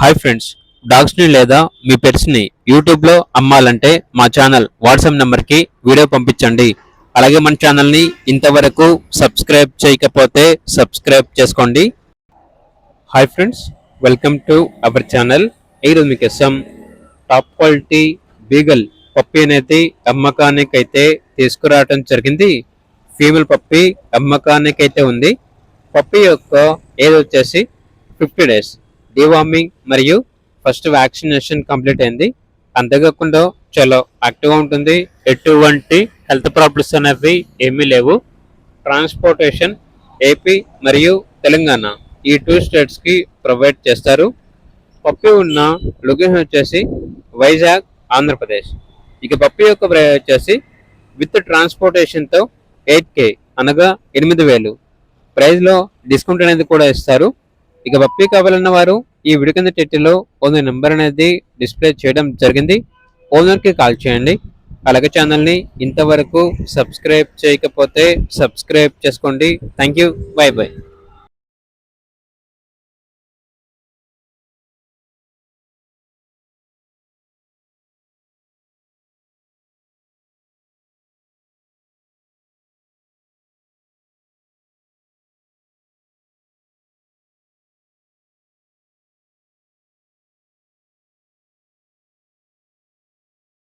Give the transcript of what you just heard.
Hi friends, డాగ్స్ని లేదా మీ పెట్స్ని యూట్యూబ్లో అమ్మాలంటే మా ఛానల్ వాట్సాప్ నెంబర్కి వీడియో పంపించండి. అలాగే మన ఛానల్ని ఇంతవరకు సబ్స్క్రైబ్ చేయకపోతే సబ్స్క్రైబ్ చేసుకోండి. Hi friends, welcome to our channel. ఈరోజు మీకోసం టాప్ క్వాలిటీ బీగల్ పప్పి అనేది అమ్మకానికి అయితే తీసుకురావడం జరిగింది. ఫీమేల్ పప్పి అమ్మకానికి అయితే ఉంది. పప్పి యొక్క ఏజ్ వచ్చేసి 50 days. డివార్మింగ్ మరియు ఫస్ట్ వ్యాక్సినేషన్ కంప్లీట్ అయింది. అంతేకాకుండా చాలా యాక్టివ్గా ఉంటుంది. ఎటువంటి హెల్త్ ప్రాబ్లమ్స్ అనేవి ఏమీ లేవు. ట్రాన్స్పోర్టేషన్ ఏపీ మరియు తెలంగాణ ఈ 2 స్టేట్స్కి ప్రొవైడ్ చేస్తారు. పప్పి ఉన్న లొకేషన్ వచ్చేసి వైజాగ్, ఆంధ్రప్రదేశ్. ఇక పప్పి యొక్క ప్రైస్ వచ్చేసి విత్ ట్రాన్స్పోర్టేషన్తో 8K అనగా 8,000 ప్రైస్లో డిస్కౌంట్ అనేది కూడా ఇస్తారు. ఇక పప్పి కావాలన్న వారు ఈ వీడియో కింద టైటిల్లో ఓనర్ నెంబర్ అనేది డిస్ప్లే చేయడం జరిగింది. ఓనర్కి కాల్ చేయండి. అలాగే ఛానల్ని ఇంతవరకు సబ్స్క్రైబ్ చేయకపోతే సబ్స్క్రైబ్ చేసుకోండి. Thank you. By by.